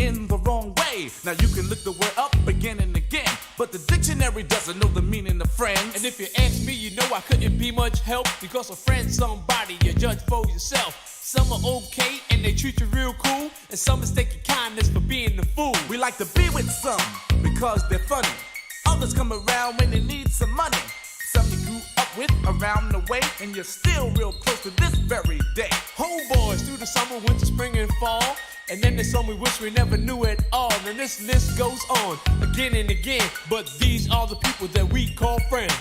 in the wrong way. Now you can look the word up again and again, but the dictionary doesn't know the meaning of friends. And if you ask me, you know I couldn't be much help, because a friend's somebody you judge for yourself. Some are okay and they treat you real cool, and some mistake your kindness for being the fool. We like to be with some because they're funny. Others come around when they need some money. Some you grew up with around the way, and you're still real close to this very day. Homeboys through the summer, winter, spring, and fall. And then there's some we wish we never knew at all. And this list goes on again and again, but these are the people that we call friends.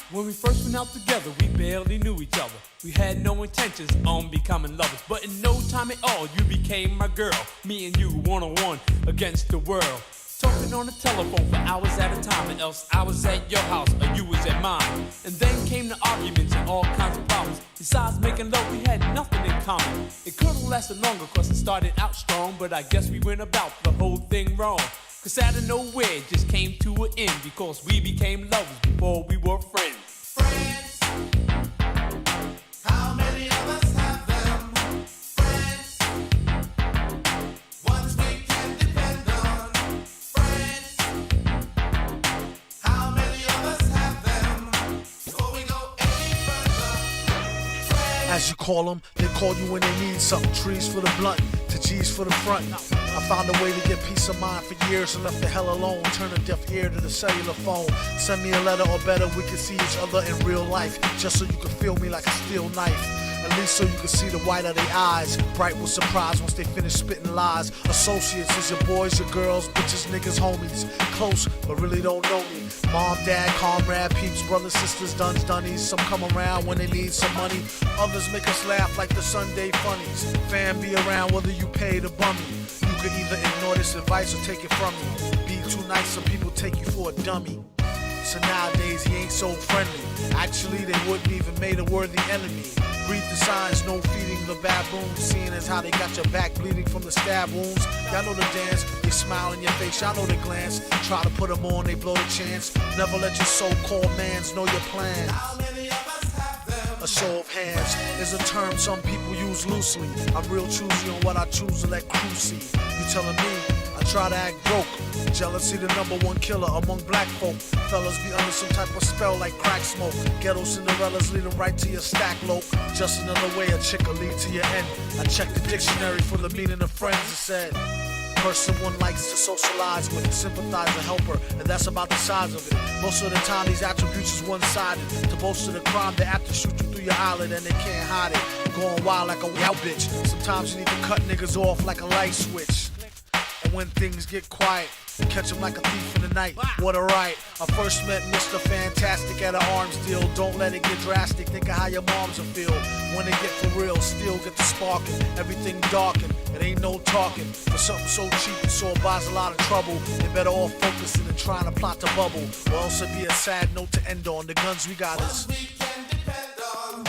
When we first went out together, we barely knew each other. We had no intentions on becoming lovers, but in no time at all, you became my girl. Me and you, one-on-one against the world. Talking on the telephone for hours at a time, and else I was at your house or you was at mine. And then came the arguments and all kinds of problems. Besides making love, we had nothing in common. It could've lasted longer cause it started out strong, but I guess we went about the whole thing wrong. Cause out of nowhere it just came to an end, because we became lovers before we were friends. Friends, how many of us have them? Friends, ones we can depend on. Friends, how many of us have them? Before we go any further. Friends, As you call them, they call you when they need something. Trees for the blunt, to G's for the front. I found a way to get peace of mind for years and left the hell alone. Turn a deaf ear to the cellular phone. Send me a letter or better, we can see each other in real life. Just so you can feel me like a steel knife. At least so you can see the white of their eyes. Bright with surprise once they finish spitting lies. Associates is your boys, your girls, bitches, niggas, homies. Close, but really don't know me. Mom, dad, comrade, peeps, brothers, sisters, duns, dunnies. Some come around when they need some money. Others make us laugh like the Sunday funnies. Fam be around whether you pay the bummy. You could either ignore this advice or take it from me. Be too nice, some people take you for a dummy. So nowadays he ain't so friendly. Actually, they wouldn't even made a worthy enemy. Read the signs, no feeding the baboons. Seeing as how they got your back bleeding from the stab wounds. Y'all know the dance, they smile in your face, y'all know the glance. Try to put them on, they blow the chance. Never let your so-called mans know your plans. how many of us have them? A show of hands is a term some people use loosely. I'm real choosy on what I choose to let crew see. You telling me I try to act broke? Jealousy the #1 killer among black folk. Fellas be under some type of spell like crack smoke. Ghetto Cinderellas lead them right to your stack lope. Just another way a chick will lead to your end. I checked the dictionary for the meaning of friends. It said person one likes to socialize with, sympathize or helper, and that's about the size of it. Most of the time these attributes is one-sided. To boast of the crime, they have to shoot you through your eyelid and they can't hide it. Going wild like a wild bitch. Sometimes you need to cut niggas off like a light switch. And when things get quiet, catch him like a thief in the night. What a right. I first met Mr. Fantastic at an arms deal. Don't let it get drastic. Think of how your moms will feel when they get for real. Still get the sparking. Everything darkened. It ain't no talking. For something so cheap, it so buys a lot of trouble. They better off focusing and trying to plot the bubble. Or else it'd be a sad note to end on. The guns we got is. We can depend on.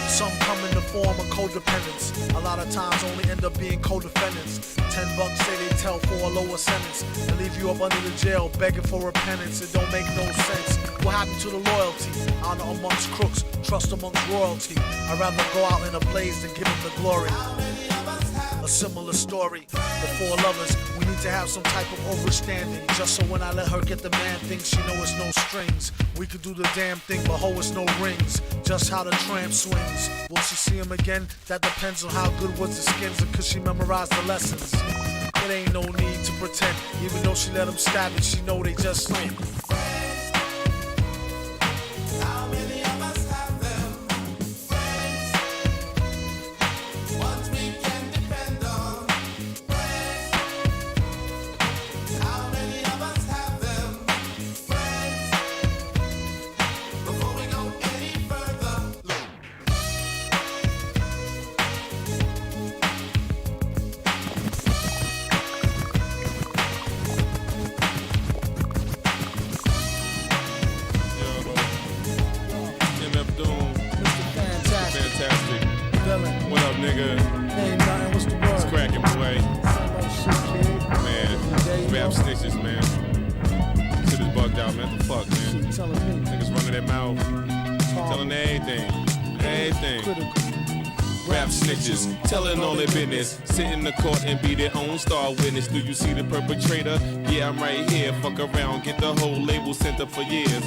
Some come in the form of codependence. A lot of times only end up being co-defendants. $10 say they tell for a lower sentence and leave you up under the jail begging for repentance. It don't make no sense. What happened to the loyalty? Honor amongst crooks, trust amongst royalty. I'd rather go out in a blaze than give them the glory. How many of us have A similar story. Before lovers, we need to have some type of overstanding. Just so when I let her get the man thing, she know it's no strings. We could do the damn thing, but ho, it's no rings. Just how the tramp swings. Will she see him again? That depends on how good was the skins and could she memorize the lessons. It ain't no need to pretend. Even though she let him stab it, she know they just win. how many of us have them? Friends, ones we can depend on. Friends, how many of us have them? Friends, before we go any further. Rap snitches, man. Shit is bugged out, man. What the fuck, man? Shit telling me. Niggas running their mouth, telling everything. Everything. Critical. Rap snitches, telling all their business. Sit in the court and be their own star witness. Do you see the perpetrator? Yeah, I'm right here. Fuck around, get the whole label sent up for years.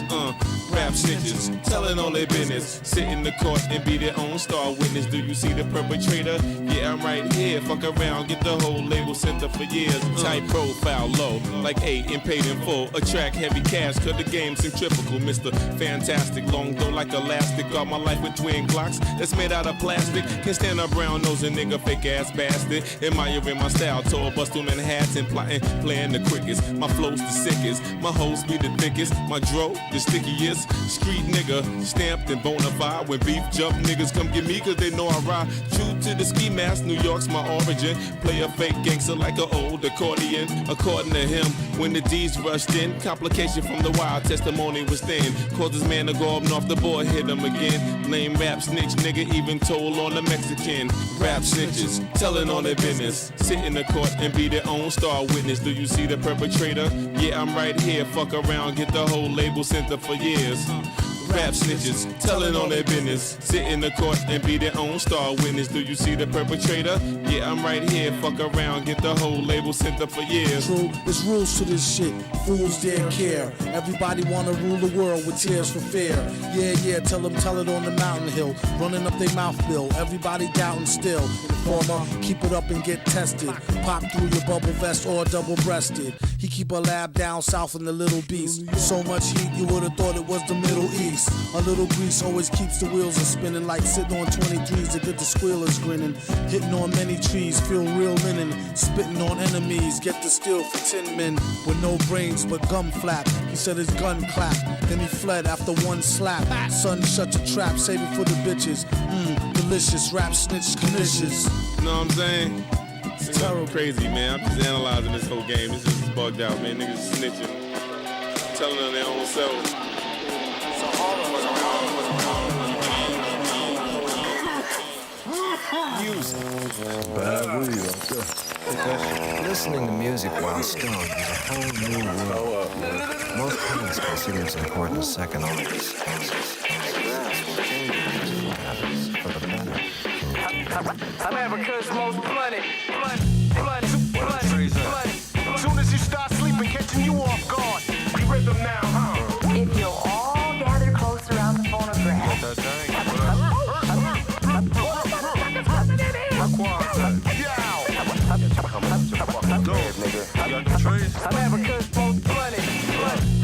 Rap snitches, telling all their business. Sit in the court and be their own star witness. Do you see the perpetrator? Yeah, I'm right here. Fuck around, get the whole label sent up for years. Tight profile, low, like 8 and paid in full. Attract heavy cash, cause the game's centrifugal. Mr. Fantastic, long though like elastic. Got my life with twin Glocks that's made out of plastic. Can't stand a brown nose and nigga fake ass bastard. Admiring my style, tall bust on Manhattan, plotting, playing the quickest. My flow's the sickest, my hoes be the thickest. My dro, the stickiest. Street nigga, stamped and bona fide. When beef jump, niggas come get me cause they know I ride. True to the ski mask, New York's my origin. Play a fake gangster like an old accordion. According to him, when the D's rushed in, complication from the wild testimony was thin. Caused this man to go up north the board, hit him again. Lame rap snitch, nigga, even told on the Mexican. Rap snitches, telling all their business. Sit in the court and be their own star witness. Do you see the perpetrator? Yeah, I'm right here. Fuck around, get the whole label sent up for years. Rap snitches, telling all their business. Sit in the court and be their own star witness. Do you see the perpetrator? Yeah, I'm right here. Fuck around, get the whole label sent up for years. True, there's rules to this shit. Fools dare care. Everybody wanna rule the world with tears for fear. Yeah, tell it on the mountain hill. Running up their mouth bill. Everybody doubting still. Informer, keep it up and get tested. Pop through your bubble vest or double-breasted. He keep a lab down south in the Little Beast. So much heat you would've thought it was the Middle East. A little grease always keeps the wheels a spinning, like sitting on 23s to get the squealers grinning. Hitting on many trees, feel real linen. Spitting on enemies, get the steel for 10 men. With no brains but gum flap. He said his gun clapped, then he fled after one slap. Son, shut your trap, save it for the bitches. Delicious, rap snitch, delicious. You know what I'm saying? It's terrible. Crazy, man. I'm just analyzing this whole game. This is bugged out, man. Niggas snitching, telling on their own selves. Listening to music while stoned is a whole new world. Most parents consider it important as second order. For the better. America's most bloody. Soon as you start sleeping, catching you off guard. We rhythm now, huh? If you'll all gather close around the phonograph. America's most bloody.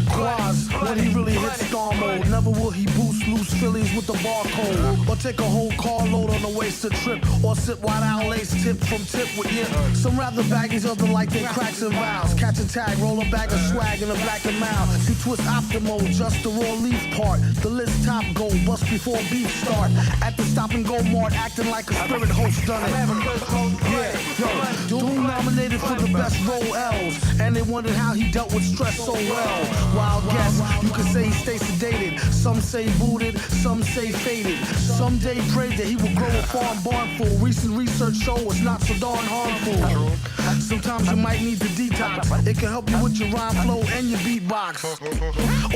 Quaz, when he really hits star mode, never will he boost loose Phillies with the barcode. Or take a whole carload on a wasted trip. Or sit wide out lace tip from tip with yip. Some rather baggies, other like they cracks and vows. Catch a tag, roll a bag of swag in a black and mild. You twist optimal, just the raw leaf part. The list top goal, bust before beef start. At the stop and go mart, acting like a spirit host done it. Yeah, yo, Doom nominated for the best role L's. And they wondered how he dealt with stress so well. Wild guess, you could say he stays sedated. Some say booted, some say faded. Some day prayed that he would grow a farm barn full. Recent research show it's not so darn harmful. Sometimes you might need the detox. It can help you with your rhyme flow and your beatbox.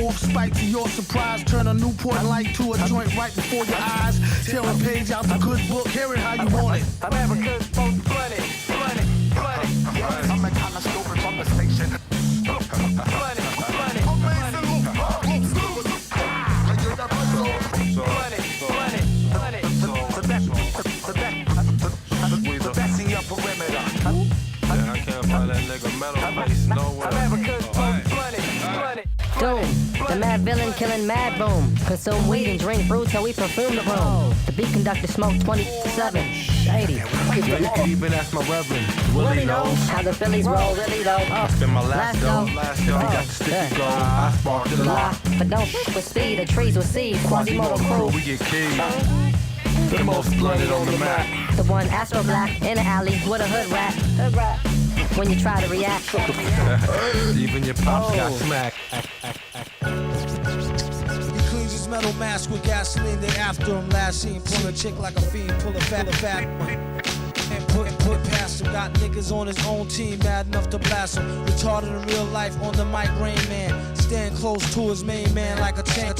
Off spike to your surprise, turn a Newport light to a joint right before your eyes. Tear a page out the good book, hear it how you want it. America's most bloody. I'm a kind of stupid from the station. The best in your perimeter. I can't find that nigga metal face nowhere. America's most bloody. Doom, the mad villain killing mad boom. Consume weed and drink brew till we perfume the room. The beat conductor smoke 27. Shady. You can even ask my reverend. Willie knows how the Phillies roll really though. Spend my last dough. Got the sticky gold. I sparked the Blah, but don't with speed, the trees will see. Quasimodo crew. We get keys. The most blooded on the map. The one Astro Black in the alley with a hood rat. When you try to react. Even your pops got smacked. He cleans his metal mask with gasoline. They after him last seen. Pull a chick like a fiend. Pull a fat one. And put past him. Got niggas on his own team mad enough to blast him. Retarded in real life on the mic, Rain Man. Stand close to his main man like a tank.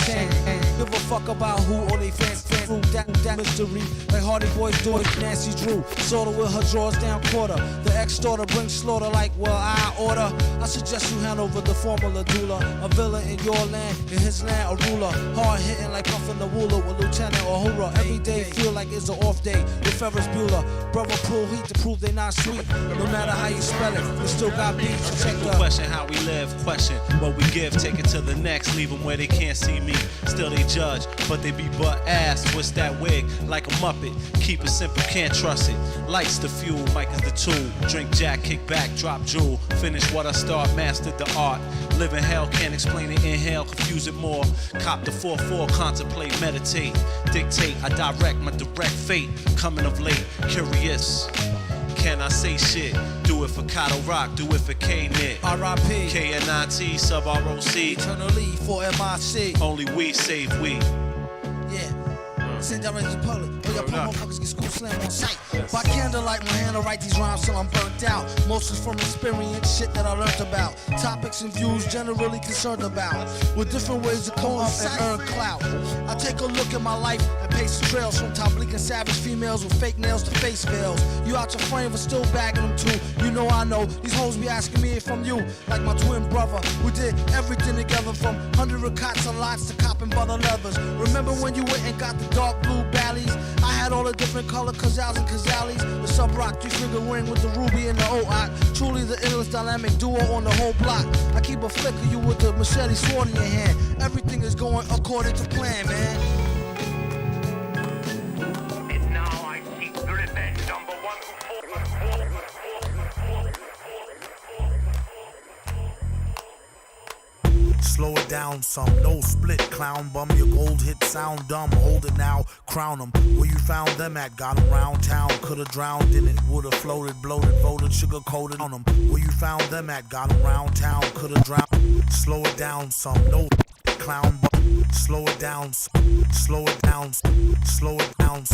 Give a fuck about who or they fans through that mystery. Like Hardy Boys do it, Nancy Drew. Sorta with her drawers down quarter. The ex-daughter brings slaughter like, well, I order. I suggest you hand over the formula doula. A villain in your land, in his land, a ruler. Hard hitting like Puffin the Ruler with Lieutenant Uhura. Every day feel like it's an off day with Ferris Bueller. Brother pull heat to prove they not sweet. No matter how you spell it, we still got beats. Check the question how we live, question what we give, take it to the next, leave them where they can't see me. Still they judge, but they be butt ass. Twist that wig like a Muppet. Keep it simple, can't trust it. Lights the fuel, mic is the tool. Drink Jack, kick back, drop jewel. Finish what I start, mastered the art. Live in hell, can't explain it, inhale, confuse it more. Cop the 4-4, contemplate, meditate. Dictate, I direct my direct fate. Coming of late, curious. Can I say shit? Do it for Kato Rock, do it for K-Nit. R.I.P. K-N-I-T, sub-R-O-C. Eternally for M.I.C. Only we save we. Yeah. Send direct to the public. Or your motherfuckers get school slam on sight. By candlelight, my hand to write these rhymes till I'm burnt out. Mostly from experience, shit that I learned about. Topics and views generally concerned about. With different ways to come up and earn clout. I take a look at my life and pace the trails. From top bleak and savage females with fake nails to face veils. You out your frame but still bagging them too. You know I know. These hoes be asking me if I'm you. Like my twin brother. We did everything together from 100 cots and lots to copping butter leathers. Remember when you went and got the dark blue Bally's? I had all the different color Kazals and Kazalis. The sub rock 3-finger ring with the ruby and the O-Ot. Truly the illest dynamic duo on the whole block. I keep a flick of you with the machete sword in your hand. Everything is going according to plan, man. And now I seek revenge, number one Slow it down some, no split, clown bum. Your gold hit sound dumb, hold it now, crown them. Where you found them at, got them round town. Could've drowned in it, would've floated, bloated, voted, sugar coated on them. Where you found them at, got them round town. Could've drowned, slow it down some, no clown bum. Slow it down, slow it down, slow it down,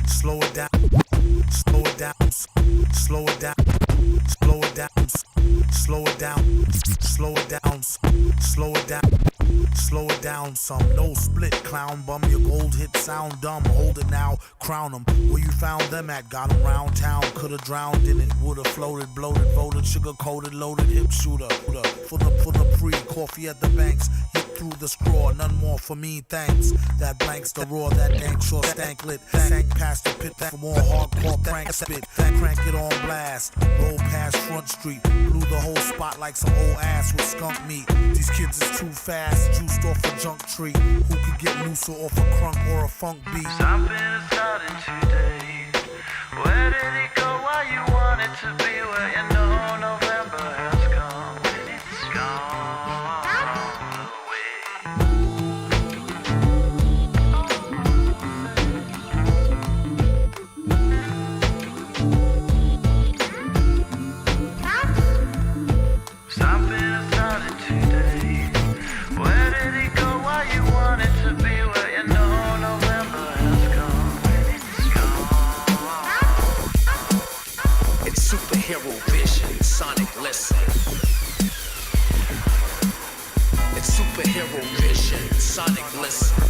slow it down, slow it down, slow it down, slow it down, slow it down, slow it down, slow it down, slow it down some. No split, clown bum. Your gold hit sound dumb, hold it now, crown them. Where you found them at, got them round town. Could've drowned in it, would've floated, bloated, voted, sugar coated, loaded, hip shooter. For the pre, coffee at the banks. Through the straw, none more for me, thanks. That blanks the raw, that dank sure stank lit. Sank past the pit for more hardcore prank spit. Crank it on blast, roll past Front Street. Blew the whole spot like some old ass with skunk meat. These kids is too fast, juiced off a junk tree. Who could get looser off a crunk or a funk beat? Something is starting today. Where did it go? Why you want it to be? Where you know November has come. It's gone. Superhero vision, sonic listen. It's superhero vision, sonic listen.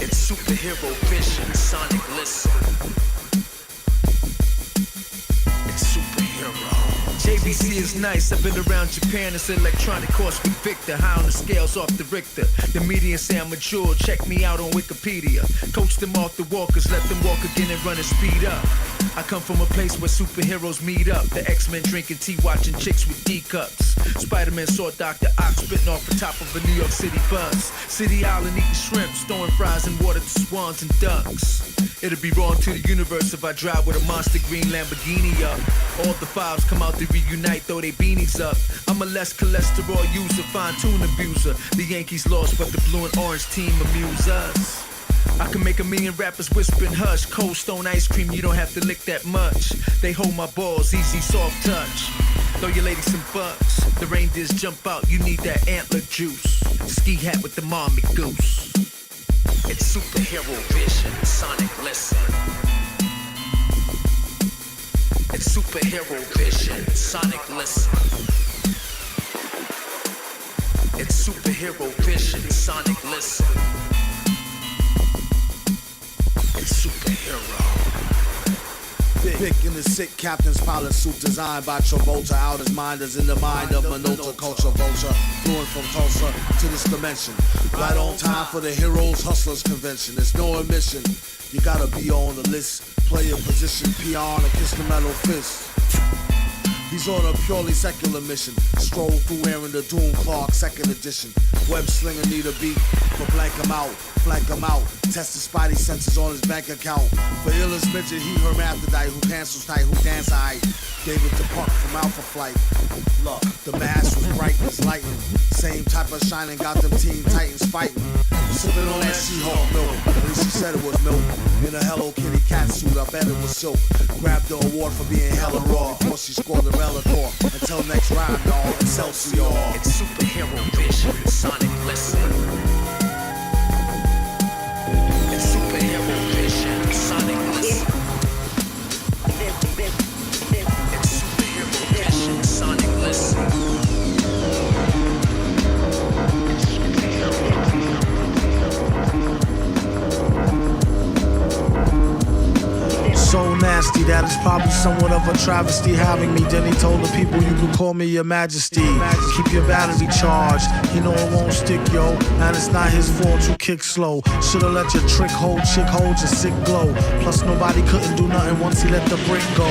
It's superhero vision, sonic listen. It's superhero. JVC is nice, I've been around Japan, it's electronic course with Victor. High on the scales off the Richter. The median say I'm mature, check me out on Wikipedia. Coach them off the walkers, let them walk again and run and speed up. I come from a place where superheroes meet up. The X-Men drinking tea, watching chicks with D-cups. Spider-Man saw Dr. Ock spitting off the top of a New York City bus. City Island eating shrimp, throwing fries and water to swans and ducks. It'll be wrong to the universe if I drive with a monster green Lamborghini up. All the fives come out to reunite, throw their beanies up. I'm a less cholesterol user, fine-tune abuser. The Yankees lost, but the blue and orange team amuse us. I can make 1 million rappers whispering hush. Cold Stone ice cream, you don't have to lick that much. They hold my balls, easy soft touch. Throw your lady some bucks. The reindeers jump out, you need that antler juice. Ski hat with the mommy goose. It's superhero vision, sonic listen. It's superhero vision, sonic listen. It's superhero vision, sonic listen. It's superhero. Vic in the sick captain's pilot suit designed by Travolta. Out his mind is in the mind of Minota, culture vulture. Fluent from Tulsa to this dimension. Right on time for the Heroes Hustlers Convention. There's no admission. You gotta be on the list. Play a position, peon, and kiss the metal fist. He's on a purely secular mission. Stroll through wearing the Doom Clark 2nd edition. Web slinger need a beat, but blank him out, flank him out. Test the spidey senses on his bank account. For illest midget, he hermaphrodite, who pencils tight, who dance aight. David DePunk from Alpha Flight. Look, the mask was bright as lightning. Same type of shining got them Teen Titans fighting. Sipping on that She-Hulk milk, at least she said it was milk. In a Hello Kitty cat suit, I bet it was silk. Grabbed the award for being hella raw before she scored the Relicore. Until next round, y'all, Excelsior. It's superhero vision, sonic listen. It's superhero vision, sonic listen. It's superhero vision, sonic listen. So nasty that it's probably somewhat of a travesty having me. Then he told the people you can call me your majesty. Keep your battery charged, you know it won't stick, yo. And it's not his fault you kick slow. Should've let your trick hold your sick glow. Plus nobody couldn't do nothing once he let the brick go.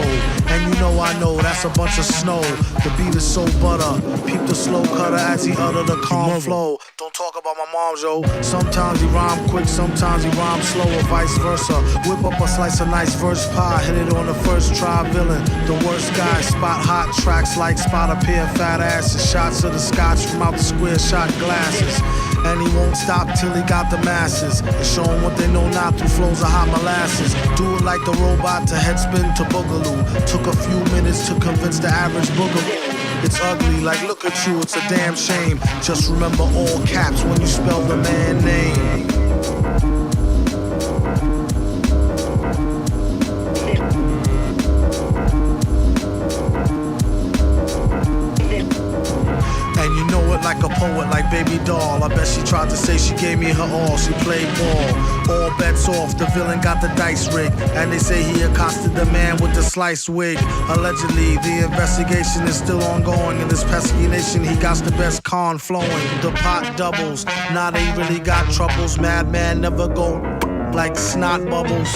And you know I know that's a bunch of snow. The beat is so butter. Peep the slow cutter as he utter the calm flow. Don't talk about my mom, yo. Sometimes he rhyme quick, sometimes he rhyme slow, or vice versa. Whip up a slice of nice verse pie, hit it on the first try, villain. The worst guy, spot hot tracks like spot a pair of fat asses. Shots of the scotch from out the square shot glasses. And he won't stop till he got the masses. And show them what they know now through flows of hot molasses. Do it like the robot to headspin to boogaloo. Took a few minutes to convince the average boogaloo. It's ugly, like look at you, it's a damn shame. Just remember all caps when you spell the man name. And you know it like a poet, like Baby Doll. I bet she tried to say she gave me her all, she played ball. All bets off, the villain got the dice rigged. And they say he accosted the man with the sliced wig. Allegedly, the investigation is still ongoing. In this pesky nation, he got the best con flowing. The pot doubles, now they really got troubles. Madman never go like snot bubbles.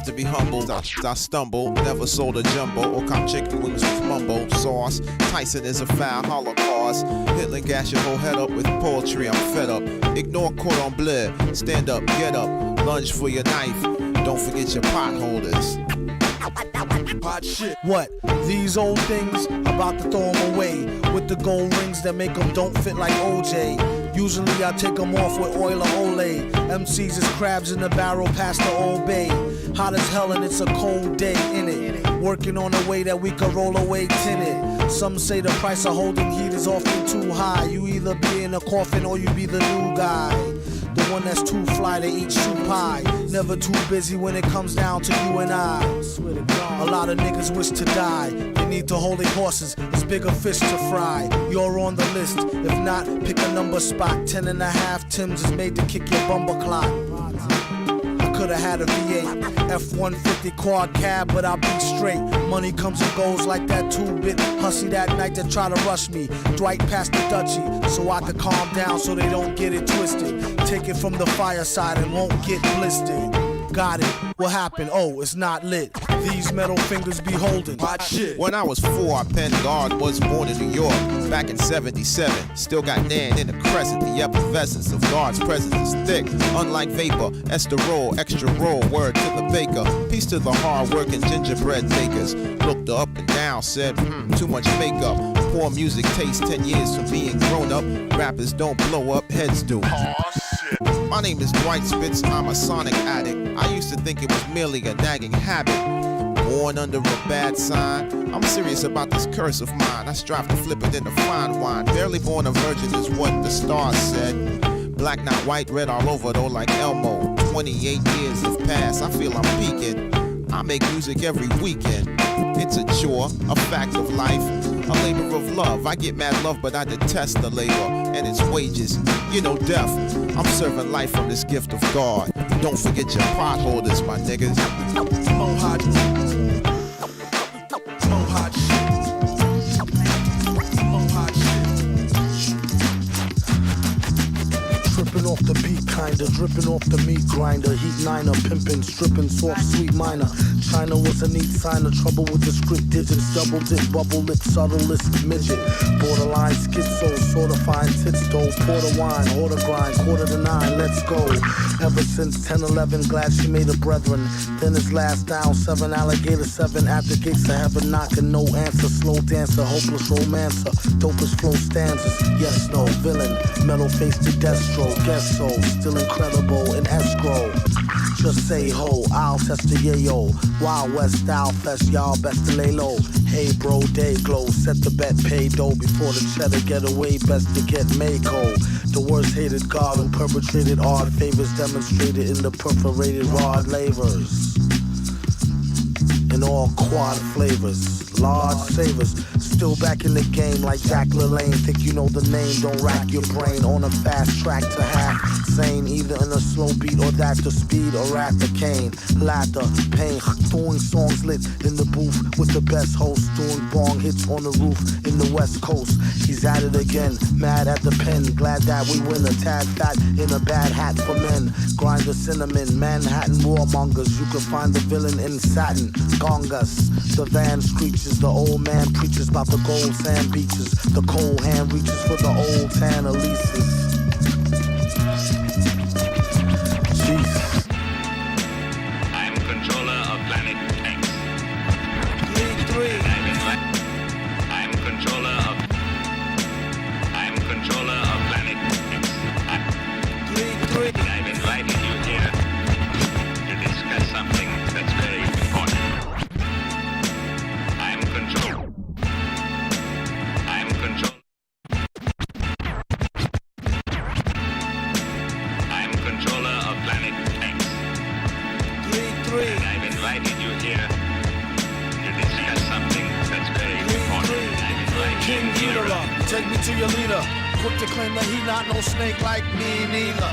To be humbled, I stumble, never sold a jumbo or cop chicken wings with mumbo sauce. Tyson is a foul holocaust. Hitler gas your whole head up with poetry, I'm fed up. Ignore cordon bleu, stand up, get up, lunge for your knife. Don't forget your pot holders. Hot shit. What? These old things? About to throw them away with the gold rings that make them don't fit like OJ. Usually I take them off with oil or Olay. MCs is crabs in the barrel past the Old Bay. Hot as hell and it's a cold day in it. Working on a way that we can roll away tinted. Some say the price of holding heat is often too high. You either be in a coffin or you be the new guy. The one that's too fly to eat shoe pie. Never too busy when it comes down to you and I. A lot of niggas wish to die. They need to hold their horses. It's bigger fish to fry. You're on the list. If not, pick a number spot. 10.5 Tims is made to kick your bumper clock. I could've had a V8, F-150 quad cab, but I'll be straight. Money comes and goes like that 2-bit hussy that night that try to rush me. Dwight passed the Dutchie, so I could calm down so they don't get it twisted. Take it from the fireside and won't get blistered. got it. What happened? Oh, it's not lit. These metal fingers be holding. Hot shit. When I was 4, I penned God was born in New York back in 77. Still got Nan in the crescent. The effervescence of God's presence is thick. Unlike vapor, esterol, extra roll, word to the baker. Peace to the hard-working gingerbread bakers. Looked up and down, said, too much makeup. Poor music taste, 10 years from being grown up. Rappers don't blow up, heads do. My name is Dwight Spitz, I'm a sonic addict. I used to think it was merely a nagging habit. Born under a bad sign, I'm serious about this curse of mine. I strive to flip it into fine wine. Barely born a virgin is what the stars said. Black, not white, red all over though like Elmo. 28 years have passed, I feel I'm peaking. I make music every weekend. It's a chore, a fact of life, a labor of love. I get mad love, but I detest the labor and its wages. You know, death. I'm serving life from this gift of God. Don't forget your pot holders, my niggas. Mohawk. Mohawk shit. Mohawk shit. Tripping off the beat, kinda. Dripping off the meat grinder. Heat niner, pimping, stripping, soft, sweet minor. China was a neat sign of trouble with the script digits. Double dip, bubble lip, subtlest midget. Borderline schizo, sorta fine tits though. Porter wine, order grind, 8:45, let's go. Ever since 10-11, glad she made a brethren. Then his last down, 7 alligator, 7 at the gates of heaven, knocking no answer. Slow dancer, hopeless romancer, dopest flow stanzas. Yes, no, villain, metal face to Destro. Guess so, still incredible in escrow. Just say ho, I'll test the yayo. Wild West style fest, y'all best to lay low. Hey bro, day glow, set the bet, pay dough. Before the cheddar get away, best to get Mako. The worst hated god who perpetrated odd favors demonstrated in the perforated rod lavers. In all quad flavors, large savers. Still back in the game like Jack LaLanne. Think you know the name, don't rack your brain. On a fast track to half sane, either in a slow beat or that the speed or at the cane. Laughter, pain, doing songs lit in the booth with the best host. Doing bong hits on the roof in the West Coast. He's at it again, mad at the pen. Glad that we win a tad fat in a bad hat for men. Grind the cinnamon, Manhattan warmongers. You can find the villain in satin. Gongas, the van screeches. The old man preaches about the gold sand beaches. The cold hand reaches for the old tan Elises. Jesus. I'm controller of Planet X. League 3. I'm controller of Planet X. League 3. I've invited you here to discuss something that's very important. I'm controller of Planet X. League 3. And I've invited you here to discuss something that's very important. I've invited King you here. Ghidorah, take me to your leader. Quick to claim that he not no snake like me neither.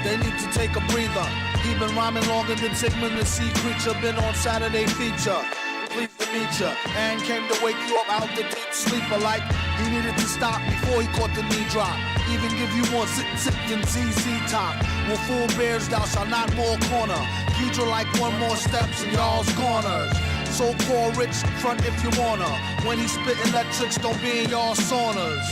They need to take a breather. He been rhyming longer than Sigmund the Sea Creature. Been on Saturday feature. Pleased to meet ya. And came to wake you up out the deep sleeper. Like he needed to stop before he caught the knee drop. Even give you more zip than ZZ Top. Will fool bears thou shalt not more corner. Ghidra like one more steps in y'all's corners. So-called rich, front if you wanna. When he spit electrics, don't be in y'all saunas.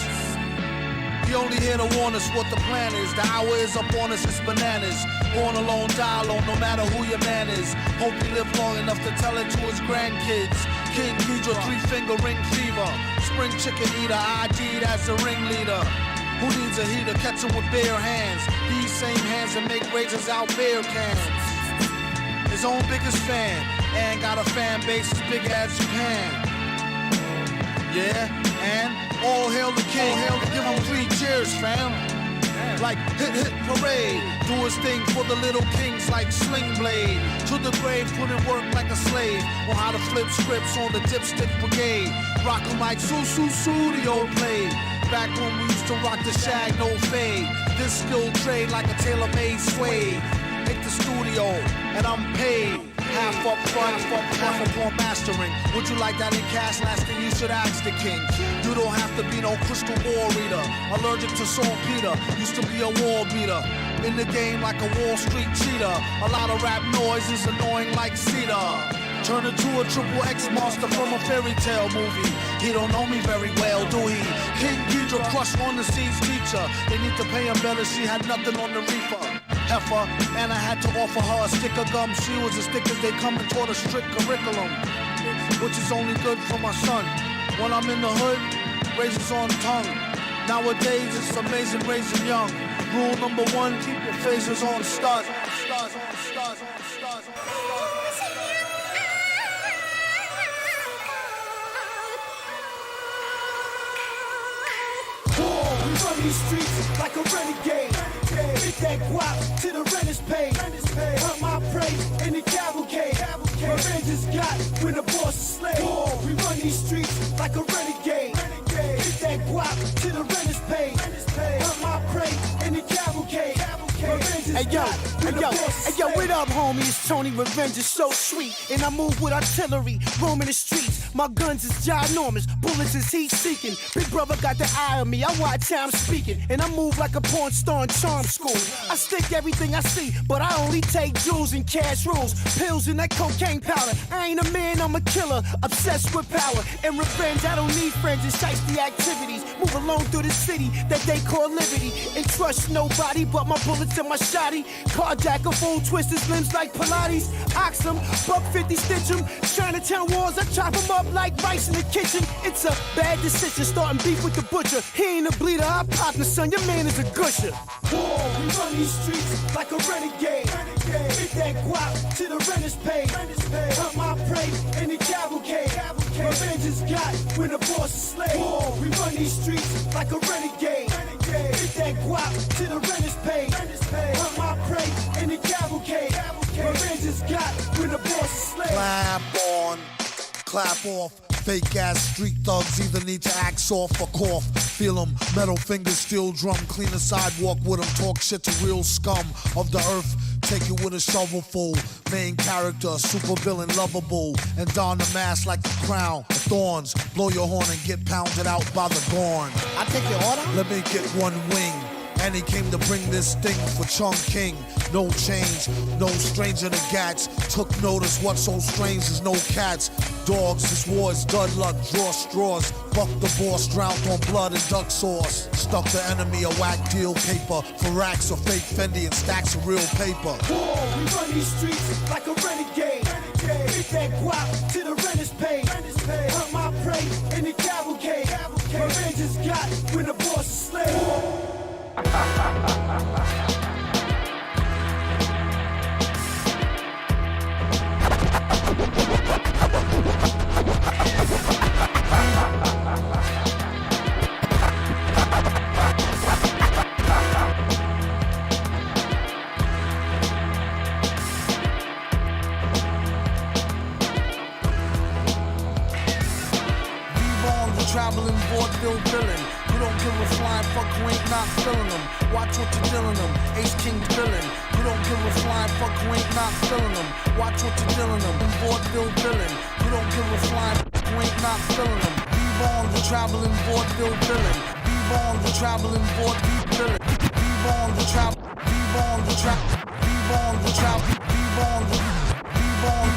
He only here to warn us what the plan is. The hour is up on us, it's bananas. Born alone, die alone, no matter who your man is. Hope he live long enough to tell it to his grandkids. King Ghidra, 3-finger ring fever. Spring chicken eater, ID'd as the ringleader. Who needs a heater? Catch him with bare hands. These same hands that make razors out beer cans. His own biggest fan, and got a fan base as big as Japan. Yeah, and all hail the king. Give him 3 cheers, fam. Like hit parade. Do his thing for the little kings like Sling Blade. To the grave, put in work like a slave. On how to flip scripts on the dipstick brigade. Rock 'em like the old blade. Back when we used to rock the shag, no fade. This skill trade like a tailor-made suede. Hit the studio, and I'm paid. Half up front, half up on mastering. Would you like that in cash? Last thing you should ask the king. You don't have to be no crystal ball reader. Allergic to saltpeter, used to be a wall beater. In the game like a Wall Street cheetah. A lot of rap noise is annoying like cedar. Turn into a triple X monster from a fairy tale movie. He don't know me very well, do he? King Ghidra crush on the seas teacher. They need to pay him better, she had nothing on the reefer. Heifer, and I had to offer her a stick of gum. She was as thick as they come and taught a strict curriculum, which is only good for my son. When I'm in the hood, razors on tongue. Nowadays it's amazing raising young. Rule number one, keep your phasers on stun. We run these streets like a renegade. Hit that guap to the rent is paid. Hunt my prey in the cavalcade. Revenge is got when the boss is slave. We run these streets like a renegade. Hit that guap to the rent is paid. Hunt my prey in the cavalcade. Hey yo, what up, homie? It's Tony. Revenge is so sweet, and I move with artillery, roaming the streets. My guns is ginormous, bullets is heat-seeking. Big brother got the eye on me, I watch how I'm speaking, and I move like a porn star in charm school. I stick everything I see, but I only take jewels and cash rules, pills and that cocaine powder. I ain't a man, I'm a killer, obsessed with power and revenge. I don't need friends, it's shiesty activities. Move alone through the city that they call liberty, and trust nobody but my bullets and my shotty. Carjacker, fool, twist his limbs like Pilates. Ox him, buck 50, stitch him. Chinatown walls, I chop him up like rice in the kitchen. It's a bad decision, starting beef with the butcher. He ain't a bleeder, I pop the son, your man is a gusher. We run these streets like a renegade. Hit that guap to the rent is paid. Hunt my prey in the cavalcade. Revenge is got when the boss is slave. We run these streets like a renegade. Hit that guap to the rent is paid. Hunt my prey in the cavalcade. Revenge is got when the boss is slave. Clap on, clap off. Fake ass street thugs either need to act soft or cough. Feel 'em, metal fingers, steel drum. Clean the sidewalk with 'em, talk shit to real scum of the earth. Take it with a shovelful. Main character, super villain, lovable. And don the mask like the crown of thorns. Blow your horn and get pounded out by the gorn. I take your order? Let me get one wing. And he came to bring this thing for Chung King. No change, no stranger to gats. Took notice what's so strange is no cats. Dogs, this war is dud luck, draw straws. Fuck the boss, drowned on blood and duck sauce. Stuck the enemy a whack deal paper. For racks of fake Fendi and stacks of real paper. We run these streets like a renegade. Hit that guap to the rent is paid. Hunt my prey in the cavalcade. Revenge is got when the boss is slave. Traveling vaudeville villain. You don't give a flying fuck who ain't not feeling them. Watch what you're dealing them. Ace King villain. You don't give a flying fuck who ain't not feeling them. Watch what you're dealing them. Vaudeville villain. You don't give a flying fuck who ain't not feeling them. Be born the traveling vaudeville villain. Be born the traveling vaudeville villain. Be born the travel. Be born the trap. Be born the trap. Be born the. Be born.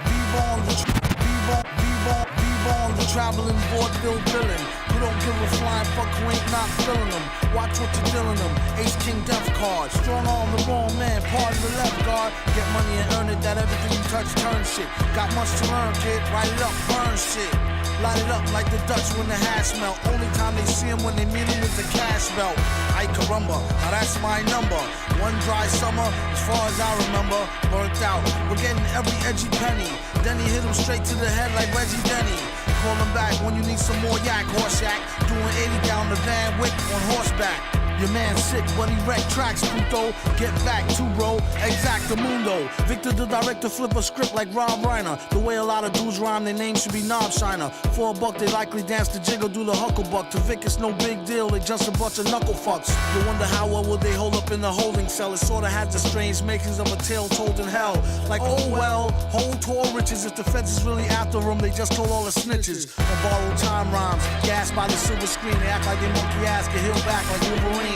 Be born the. Be born. Be born. On the traveling vaudeville villain. You don't give a flying fuck who ain't not feeling them. Watch what you're dealing them. Ace King Death Card. Strong arm the wrong man, pardon the left guard. Get money and earn it, that everything you touch turn shit. Got much to learn, kid. Write it up, burn shit. Light it up like the Dutch when the hash melt. Only time they see him when they meet him with the cash belt. Ay caramba, now that's my number. One dry summer, as far as I remember, burnt out. We're getting every edgy penny. Then he hit him straight to the head like Reggie Denny. Call him back when you need some more yak, horse yak. Doing 80 down the Van Wick on horseback. Your man's sick, but he wrecked tracks, puto. Get back to bro, exactamundo. Victor the director flip a script like Rob Reiner. The way a lot of dudes rhyme, their name should be Knob Shiner. For a buck, they likely dance the jiggle, do the hucklebuck. To Vic, it's no big deal, they just a bunch of knuckle fucks. You wonder how well would they hold up in the holding cell. It sorta has the strange makings of a tale told in hell. Like, oh well, hold tall riches. If the feds is really after them, they just told all the snitches. On borrowed time rhymes, gassed by the silver screen. They act like they monkey ass can heal back like Wolverine.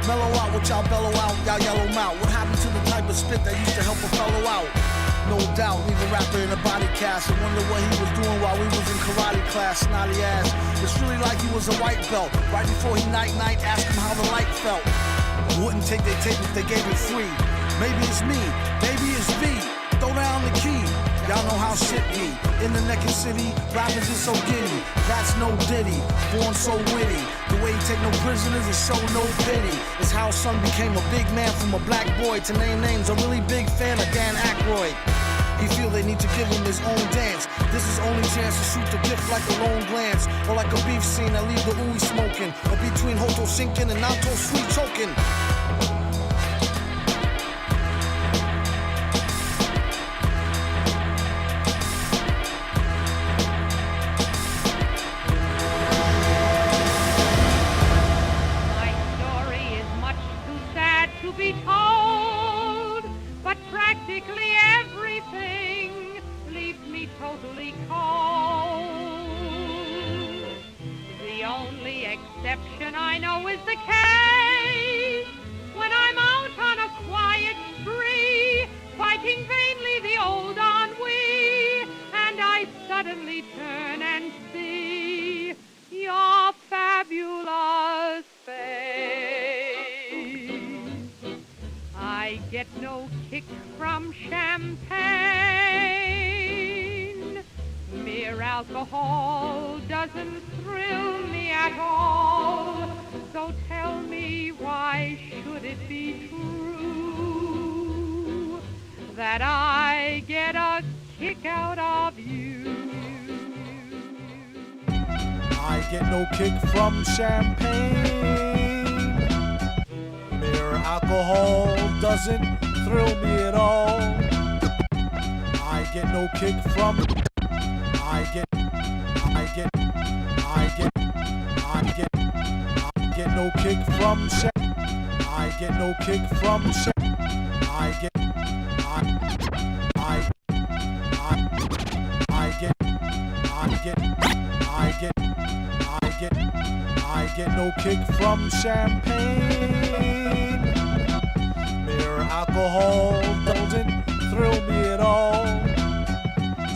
Mellow out, what y'all bellow out, y'all yellow mouth. What happened to the type of spit that used to help a fellow out? No doubt, leave a rapper in a body cast and wonder what he was doing while we was in karate class. Snotty ass, it's really like he was a white belt. Right before he night, asked him how the light felt. Wouldn't take their tape if they gave it free. Maybe it's me, maybe it's V. Throw down the key. Y'all know how shit be. In the naked city, rappers is so giddy. That's no Diddy, born so witty. The way he take no prisoners and show no pity. It's how son became a big man from a black boy. To name names, a really big fan of Dan Aykroyd. He feel they need to give him his own dance. This is only chance to shoot the gift like a lone glance. Or like a beef scene that leave the ooey smoking. Or between Hoto sinking and Nato sweet choking. Be told, but practically everything leaves me totally cold. The only exception I know is the case when I'm out on a quiet spree, fighting vainly the old ennui, and I suddenly turn and see your fabulous face. I get no kick from champagne. Mere alcohol doesn't thrill me at all. So tell me, why should it be true that I get a kick out of you? I get no kick from champagne. Mere alcohol doesn't thrill me at all. I get no kick from. I get no kick from. I get no kick from. I get no kick from champagne. Mere alcohol doesn't thrill me at all.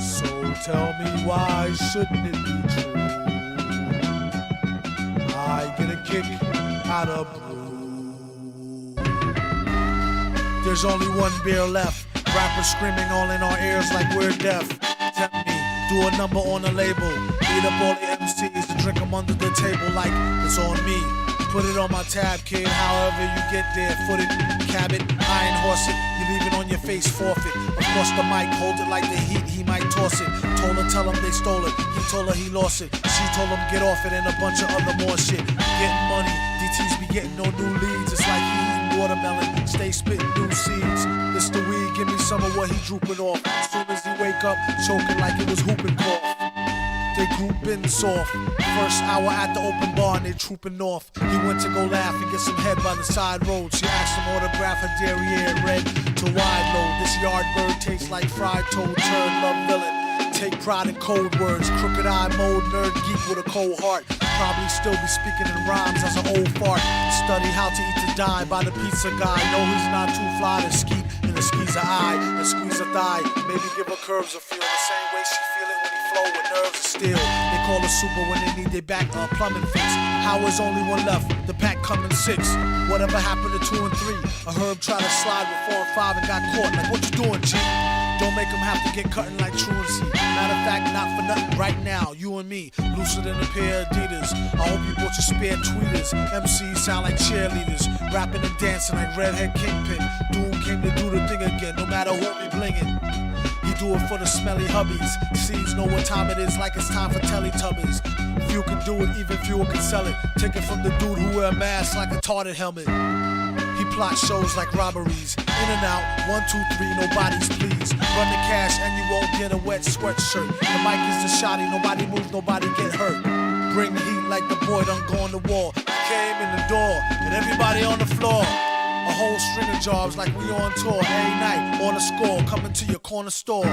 So tell me, why shouldn't it be true? I get a kick out of brew. There's only one beer left. Rappers screaming all in our ears like we're deaf. Tell me, do a number on a label. Beat up all the MCs and drink them under the table like it's on me. Put it on my tab, kid, however you get there. Foot it, cab it, iron horse it. You leave it on your face, forfeit. Of course the mic, hold it like the heat, he might toss it. Told her, tell him they stole it. He told her he lost it. She told him get off it and a bunch of other more shit. Getting money, DTs be getting no new leads. It's like he eating watermelon, stay spitting new seeds. It's the weed, give me some of what he drooping off. As soon as he wake up, choking like it was whooping cough. They groupin' soft. First hour at the open bar and they trooping off. He went to go laugh and get some head by the side road. She asked him autograph her derriere red to wide load. This yard bird tastes like fried toad, turd, love villain. Take pride in cold words, crooked eye mode, nerd geek with a cold heart. Probably still be speaking in rhymes as an old fart. Study how to eat to die by the pizza guy. Know he's not too fly to skeet in the squeeze a eye and squeeze a thigh. Maybe give her curves a feel the same way she feel it when he flow with nerves of steel. They call her super when they need their back plumbing fix. How is only one left? The pack coming 6. Whatever happened to 2 and 3? A herb tried to slide with 4 and 5 and got caught. Like what you doing, G? Don't make them have to get cutting like truancy. Matter of fact, not for nothing. Right now, you and me, looser than a pair of Adidas. I hope you bought your spare tweeters. MCs sound like cheerleaders, rapping and dancing like Redhead Kingpin. Doom came to do the thing again, no matter who be blingin'. He do it for the smelly hubbies. Seeds know what time it is, like it's time for Teletubbies. Few can do it, even fewer can sell it. Take it from the dude who wear a mask like a tarted helmet. He plots shows like robberies. In and out, 1, 2, 3, nobody's please. Run the cash and you won't get a wet sweatshirt. The mic is the shotty, nobody moves, nobody get hurt. Bring the heat like the boy done go on the wall. Came in the door and everybody on the floor. A whole string of jobs like we on tour. Every night on the score, coming to your corner store.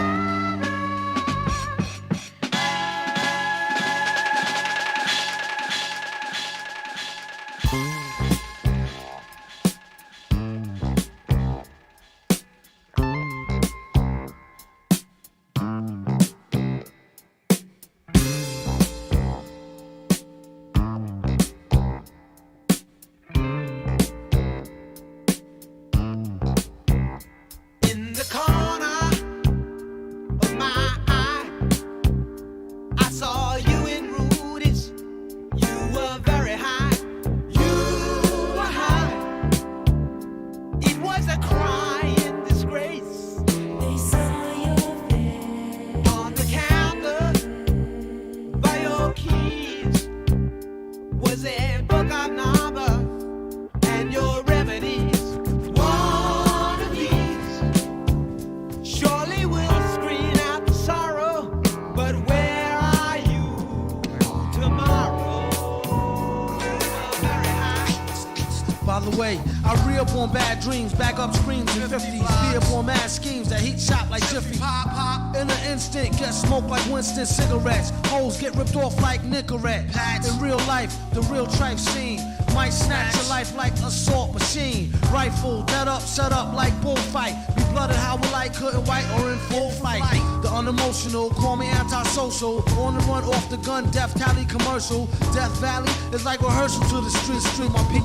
away. I re-up on bad dreams, back up screams in 50s. Be up on mad schemes that heat shop like Jiffy. In an instant, get smoked like Winston cigarettes. Hoes get ripped off like Nicorette. In real life, the real trife scene might snatch your life like assault machine. Rifle, dead up, set up like bullfight. Be blooded how we like, couldn't white or in full flight. The unemotional, call me antisocial. On the run off the gun, Death Tally commercial. Death Valley is like rehearsal to the street. My P,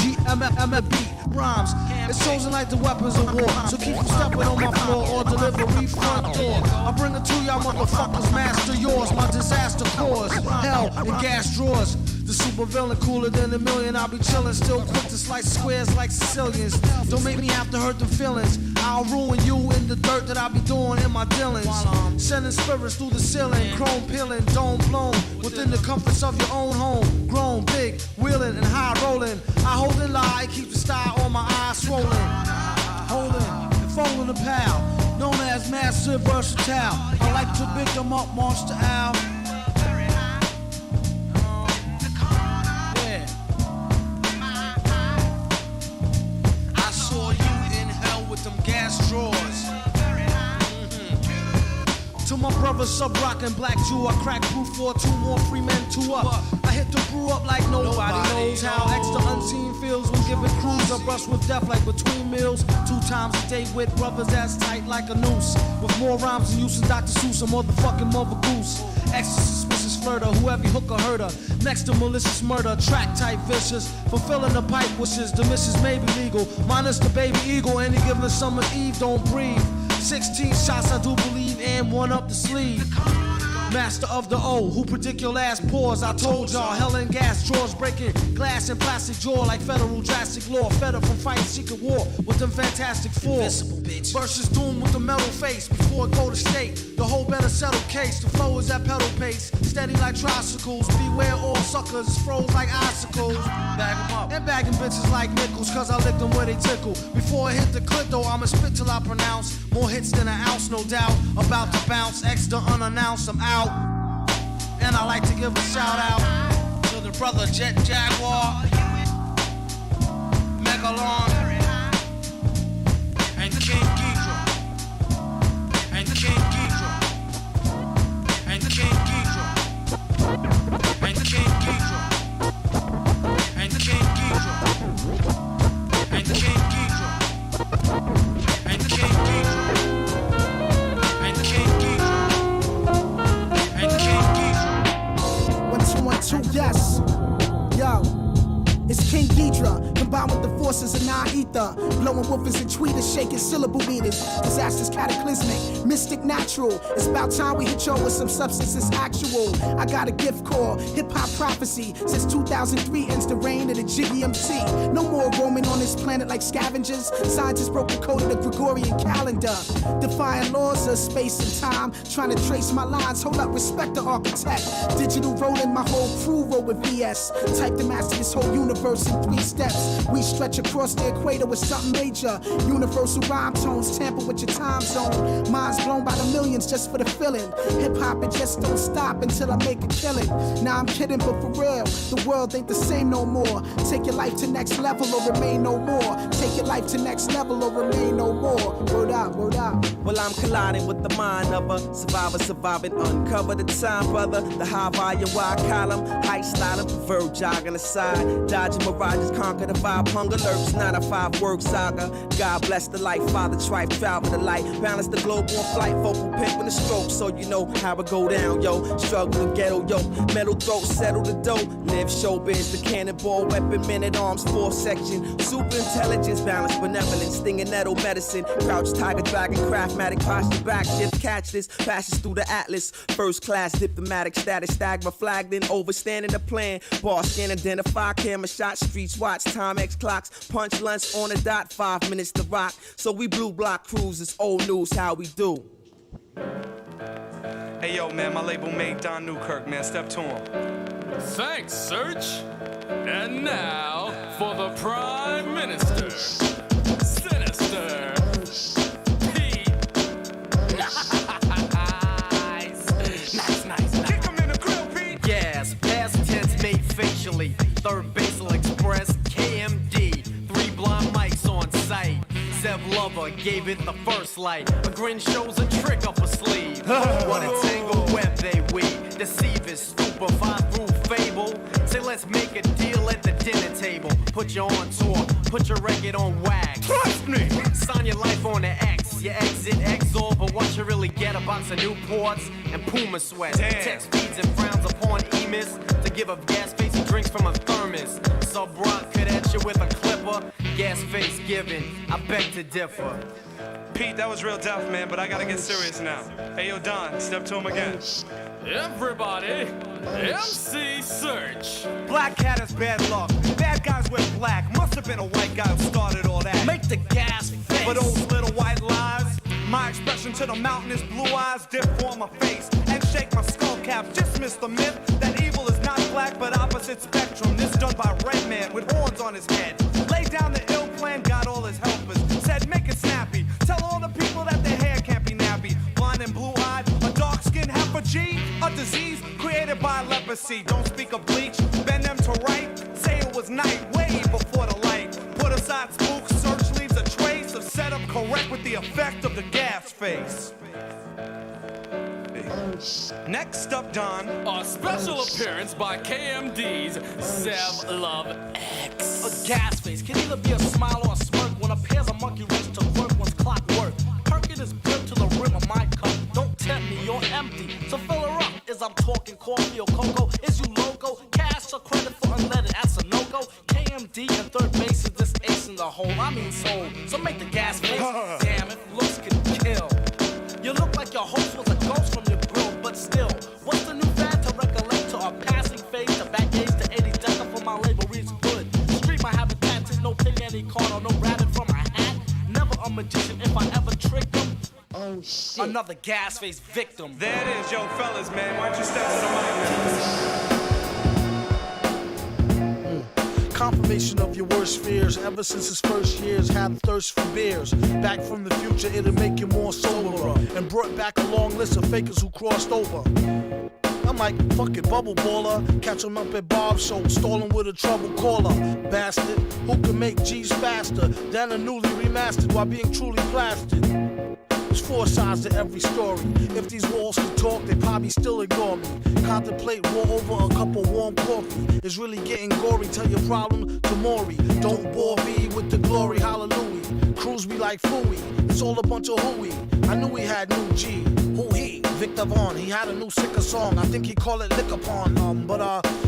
G-M-F-M-F-B rhymes. It's chosen like the weapons of war. So keep from stepping on my floor or delivery front door. I bring it to y'all motherfuckers, master yours. My disaster cause hell and gas drawers. The super villain cooler than a million. I'll be chillin', still quick to slice squares like Sicilians. Don't make me have to hurt them feelings. I'll ruin you in the dirt that I be doing in my dealings. Sending spirits through the ceiling, chrome peeling, dome blown within the comforts of your own home. Grown, big, wheeling and high rolling. I hold and lie, keep the style on my eyes swollen. Holding and folding a pal, known as massive versatile. I like to pick them up, Monster Al. Gas drawers. To my brother, sub-rockin' black Jew, I crack proof for 2 more free men, 2 up. I hit the brew up like nobody knows how extra unseen feels when giving crews a brush with death like between meals. 2 times a day with brothers as tight like a noose. With more rhymes than use than Dr. Seuss, a motherfucking mother goose. Extra suspicious flirter, whoever hooker herder. Next to malicious murder, track type vicious. Fulfilling the pipe wishes, the missus may be legal. Minus the baby eagle, any given summer eve, don't breathe. 16 shots I do believe and 1 up the sleeve. Master of the O, who predict your last pause. I told y'all, hell and gas drawers breaking glass and plastic jaw like federal drastic law. Fed up from fighting secret war with them fantastic four. Versus doom with the metal face before it go to state. The whole better settle case. The flow is at pedal pace, steady like tricycles. Beware all suckers, froze like icicles. Bag 'em up and bagging bitches like nickels, cause I lick them where they tickle. Before I hit the clip though, I'ma spit till I pronounce more hits than an ounce, no doubt. About to bounce, extra unannounced, I'm out. And I like to give a shout out to the brother Jet Jaguar, Megalon, and King Ghidra, and King Ghidra, and King Ghidra, and King Ghidra, and King Ghidra, and King Ghidra, and King Ghidra, and King Ghidra. 1, 2, 1, 2, yes. Yo, it's King Ghidra, combined with the forces of non-ether. Blowing woofers and tweeters, shaking syllable meters. Disasters cataclysmic, mystic natural. It's about time we hit y'all with some substances actual. I got a gift called hip-hop prophecy. Since 2003 ends the reign of the Jiggy MC. No more roaming on this planet like scavengers. Scientists broke the code of the Gregorian calendar. Defying laws of space and time. Trying to trace my lines, hold up, respect the architect. Digital rolling, my whole crew roll with VS. Type to master this whole universe in 3 steps. We stretch across the equator with something major. Universal rhyme tones, tamper with your time zone. Minds blown by the millions just for the feeling. Hip-hop, it just don't stop until I make a killing. Nah, I'm kidding, but for real, the world ain't the same no more. Take your life to next level or remain no more. Take your life to next level or remain no more. Word up, word up. Well, I'm colliding with the mind of a survivor, surviving, uncover the time, brother. The high volume, wide column, height sliding, pervert jogging aside. Dodging mirages, conquer the vibe, hunger lurks, not a 5-word saga. God bless the life, Father Trife, travel the light. Balance the globe on flight, vocal pimp in a stroke, so you know how it go down, yo. Struggle and ghetto, yo. Metal throat, settle the dough. Live showbiz, the cannonball, weapon, men at arms, 4th section. Super intelligence, balance, benevolence, stinging nettle medicine. Crouch, tiger, dragon, craftmatic, posture, back shift, catch this. Passes through the atlas. First class, diplomatic status, stagma flagged in, overstanding the plan. Bar scan, identify, camera shot, streets watch, time X clocks. Punch lunch on the dot, 5 minutes to rock. So we blue block cruisers, old news, how we do. Hey yo, man, my label mate Don Newkirk, man, step to him. Thanks, Search. And now for the Prime Minister, Sinister Pete. Nice. Kick him in the grill, Pete. Yes, past tense made facially. Third basal express, KMD. Gorilla gave it the first light. A grin shows a trick up a sleeve. What a tangled web they weave. Deceivers stupefy through fable. Say let's make a deal at the dinner table. Put you on tour, put your record on wax. Trust me! Sign your life on the X. You exit Exor, but what you really get a box of Newports and Puma sweats. Text feeds and frowns upon Emis to give up gas face and drinks from a thermos. Sub Rock could at you with a clipper. Gas face given, I beg to differ. Pete, that was real tough, man, but I gotta get serious now. Hey, yo, Don, step to him again. Everybody, MC Search. Black cat is bad luck. Bad guys wear black. Must have been a white guy who started all that. Make the gas face. For those little white lies, my expression to the mountain is blue eyes dip for my face and shake my skull cap. Dismiss the myth that evil is not black but opposite spectrum. This done by red man with horns on his head. Lay down the ill plan, got all his helpers. Said make it snappy. Tell all the people that their hair can't be nappy. Blind and blue-eyed, a dark skin half a G, a disease created by leprosy. Don't speak of bleach, bend them to right. Say it was night, way before the light. Put aside spooks, search leaves a trace of setup correct with the effect of the gas face. Next up, Don. A special appearance by KMD's Sev Love X. A gas face can either be a smile or a smirk when a pair's a monkey reach to work one's clockwork. Perkin is built to the rim of my cup. Don't tempt me, you're empty. So fill her up. Is I'm talking coffee or cocoa? Is you loco? Cash or credit for unleaded? That's a no-go. KMD and third base is this ace in the hole. I mean soul. So make the gas face. Damn, if looks can kill. You look like your host was a ghost from your grill, but still, what's the new fad to recollect to a passing phase to back age to 80 decker for my label reads good. Street my habitat is no pig any card or no rabbit from a hat. Never a magician if I ever tricked them. Oh shit. Another gas face victim. There it is, yo, fellas, man. Why don't you step to the mic, man? Confirmation of your worst fears. Ever since his first years, had a thirst for beers. Back from the future, it'll make you more soberer. And brought back a long list of fakers who crossed over. I'm like, fuck it, bubble baller. Catch him up at Bob's show, stalling with a trouble caller. Bastard, who can make G's faster than a newly remastered while being truly plastered? There's four sides to every story. If these walls could talk, they probably still ignore me. Contemplate war over a cup of warm coffee. It's really getting gory. Tell your problem to Maury. Don't bore me with the glory, hallelujah. Cruise me like Fooey. It's all a bunch of hooey. I knew he had new G. Who he? Victor Vaughn. He had a new sicker song. I think he called it Lick Upon.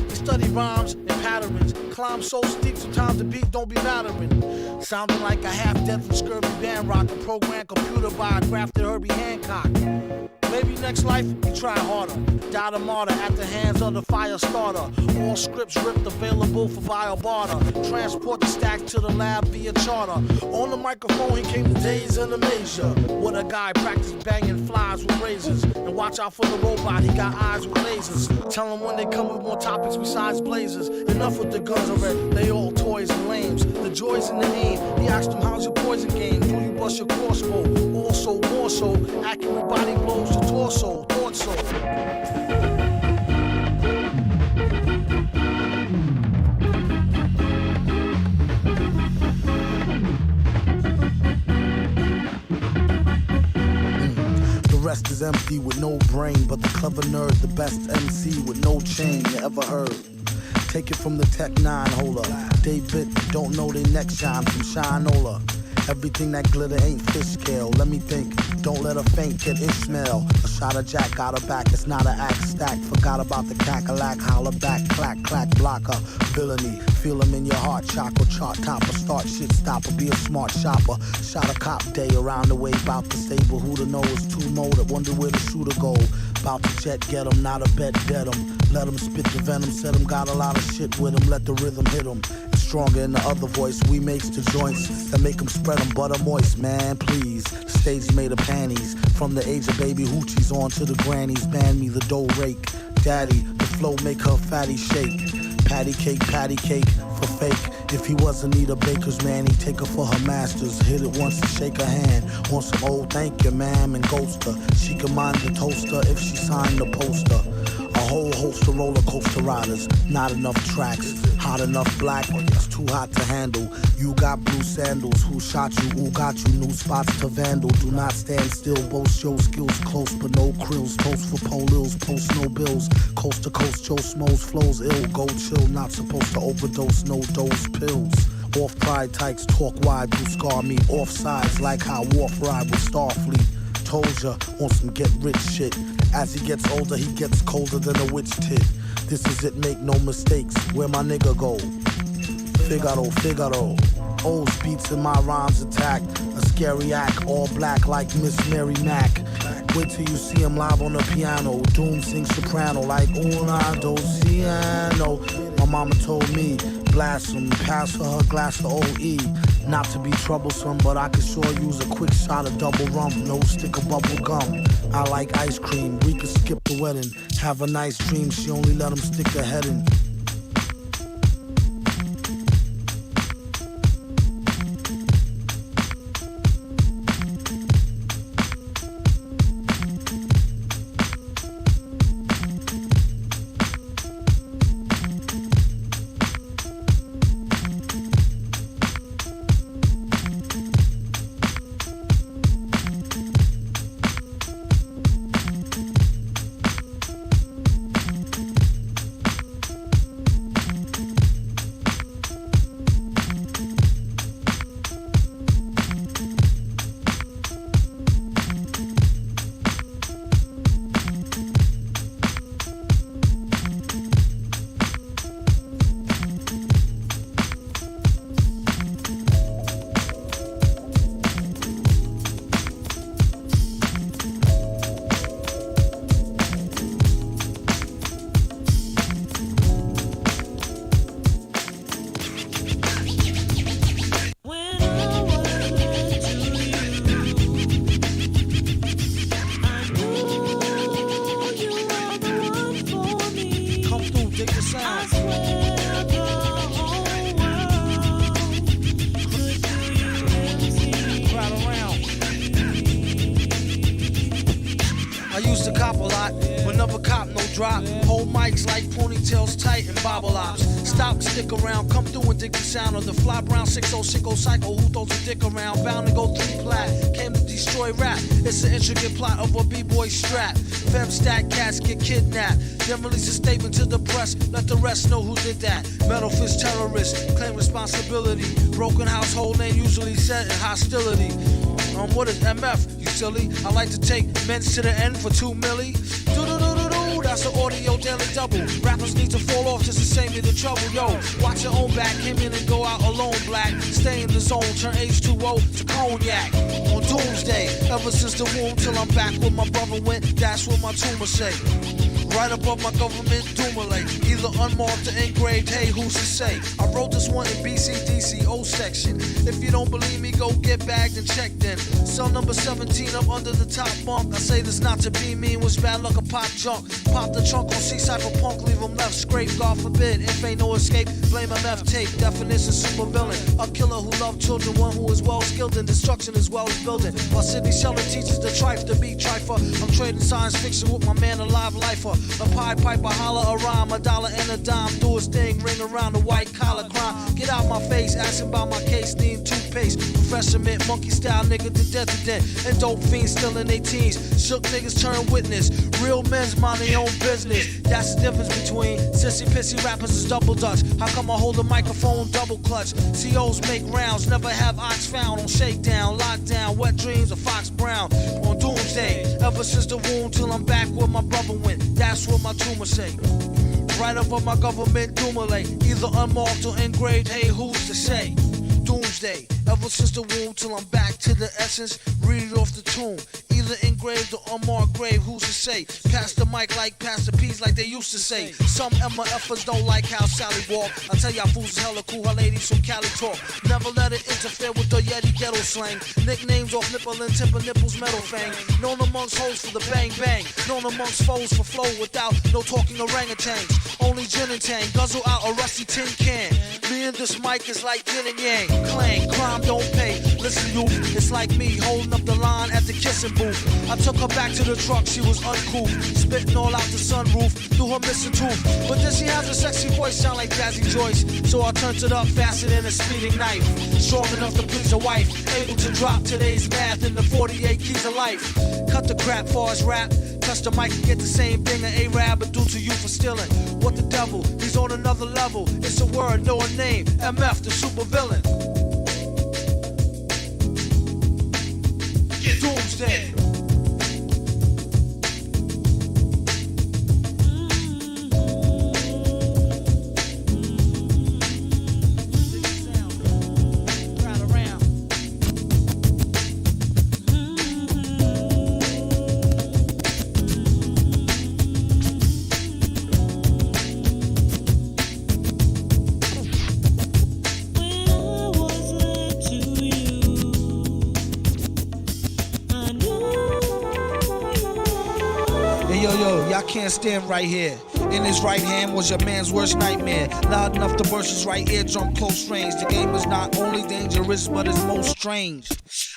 He studied rhymes and patterns. Climb so steep, sometimes the beat don't be mattering. Sounding like a half-dead from scurvy band rock. A programmed computer by a grafted Herbie Hancock. Maybe next life he try harder. Died a martyr at the hands of the fire starter. All scripts ripped, available for via barter. Transport the stack to the lab via charter. On the microphone he came to days in the measure. What a guy practiced banging flies with razors. And watch out for the robot, he got eyes with lasers. Tell him when they come with more topics besides blazers. Enough with the guns already, they all toys and lames. The joys in the aim. He asked him, how's your poison game? Do you bust your crossbow? Also, more so, accurate body blows to torso, thought so. The rest is empty with no brain, but the clever nerd, the best MC with no chain you ever heard. Take it from the Tech 9 holder. David don't know they neck shine from Shinola. Everything that glitter ain't fish scale. Let me think, don't let her faint, kid Ishmael. A shot of Jack got her back, it's not an act stack. Forgot about the cackalack, holler back, clack, clack, blocker. Villainy, feel him in your heart, chakra, chart topper. Start shit stopper, be a smart shopper. Shot a cop day around the way, bout to stable. Who to know is two motor, wonder where the shooter go. Bout to jet, get him, not a bet, dead him. Let him spit the venom, said him, got a lot of shit with him. Let the rhythm hit him. It's stronger in the other voice, we makes the joints that make him spread them butter moist, man, please. The stage made of panties. From the age of baby hoochies on to the grannies. Ban me the dough rake. Daddy, the flow make her fatty shake. Patty cake for fake. If he wasn't need a baker's man, he'd take her for her masters. Hit it once and shake her hand. Want some old thank you, ma'am, and ghost her. She can mind the toaster if she signed the poster. A whole host of roller coaster riders. Not enough tracks. Hot enough black, it's too hot to handle. You got blue sandals, who shot you, who got you, new spots to vandal. Do not stand still, boast your skills close, but no krills. Post for polils, post no bills. Coast to coast, Joe Smoes flows ill. Go chill, not supposed to overdose, no dose pills. Off pride tykes, talk wide, do scar me. Off sides, like how Worf ride with Starfleet. Told ya, on some get rich shit. As he gets older, he gets colder than a witch tit. This is it, make no mistakes. Where my nigga go? Figaro, Figaro. O's beats in my rhymes attack. A scary act, all black like Miss Mary Mack. Wait till you see him live on the piano. Doom sings soprano like una, dos, piano. My mama told me, blast him, pass for her glass of OE. Not to be troublesome, but I could sure use a quick shot of double rum. No stick of bubble gum. I like ice cream, we could skip the wedding. Have a nice dream, she only let him stick her head in. Sound of the fly brown 6060 cycle who throws a dick around, bound to go 3 plat. Came to destroy rap. It's an intricate plot of a b-boy strap. Fem stack cats get kidnapped. Then release a statement to the press. Let the rest know who did that. Metal fist terrorists claim responsibility. Broken household name usually set in hostility. What is MF? You silly. I like to take men's to the end for 2 milli. Do-do-do-do-do. That's the audio daily double. Rappers need to fall off just to save me the trouble. Yo, watch your own back. Him in and go out alone, black. Stay in the zone. Turn H2O to cognac. On doomsday. Ever since the womb till I'm back where my brother went. That's what my tumor say. Right above my government Doomerlay. Either unmarked or engraved, hey, who's to say? I wrote this one in BCDC O section. If you don't believe me, go get bagged and checked in. Cell number 17 up under the top bunk. I say this not to be mean, was bad luck a pop junk. Pop the trunk on C-Cypher punk, leave him left scrape. God forbid, if ain't no escape, blame MF tape. Definition super villain. A killer who loved children, one who is well skilled in destruction as well as building. While Sidney Sheldon teaches the trife to be trifer. I'm trading science fiction with my man, a live lifer. A Pied Piper, holler a rhyme, a dollar and a dime. Do his thing, ring around the white collar crime. Get out my face, asking about my case, need toothpaste. Professor Mint, monkey style nigga to death to death. And dope fiends still in their teens. Shook niggas turn witness. Real men's mind their own business. That's the difference between sissy pissy rappers is double dutch. How come I hold a microphone double clutch? COs make rounds, never have ox found on shakedown, lockdown, wet dreams of Fox Brown. On doomsday, ever since the womb till I'm back where my brother went. That's what my tumor say. Right above my government Doomerlay. Either unmarked or engraved, hey, who's to say? Doomsday, ever since the womb till I'm back to the essence. Read it off the tomb. Either engraved or unmarked grave, who's to say? Pass the mic like Pastor P's like they used to say. Some MFers don't like how Sally walk. I tell y'all fools is hella cool, her ladies from Cali talk. Never let it interfere with the Yeti ghetto slang. Nicknames off nipple and tip of nipples metal fang. Known amongst hoes for the bang bang. Known amongst foes for flow without no talking orangutans. Only gin and tang, guzzle out a rusty tin can. Me and this mic is like yin and yang. Clang, crime don't pay. Listen, you, it's like me holding up the line at the kissing booth. I took her back to the truck, she was uncouth, spitting all out the sunroof through her missing tooth. But then she has a sexy voice, sound like Jazzy Joyce. So I turned it up faster than a speeding knife. Strong enough to please a wife, able to drop today's math in the 48 keys of life. Cut the crap for his rap, touch the mic and get the same thing an A-Rab would do to you for stealing. What the devil, he's on another level. It's a word, no a name, MF the super villain. Doomsday. Y'all can't stand right here. In his right hand was your man's worst nightmare. Loud enough to burst his right eardrum close range. The game is not only dangerous, but it's most strange. I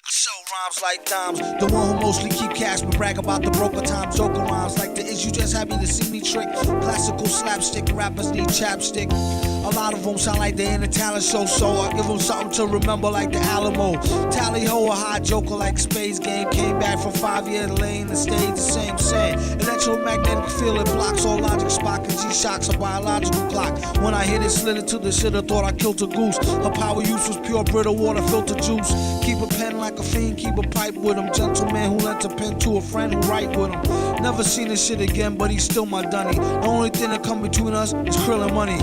sell rhymes like dimes, the one who mostly keep cash but brag about the broker times. Joker rhymes like the is you just happy to see me trick. Classical slapstick rappers need chapstick. A lot of them sound like they in a talent show, so I give them something to remember like the Alamo. Tally ho, a hot joker like Space Game. Came back from 5 years lane and stayed the same. Electromagnetic field, it blocks all logic. Spock and G-Shock's a biological clock. When I hit it, slid it to the shit, I thought I killed a goose. Her power use was pure Brita water, filter juice. Keep a pen like a fiend, keep a pipe with him. Gentleman who lent a pen to a friend who write with him. Never seen this shit again, but he's still my dunny. The only thing that come between us is krill and money.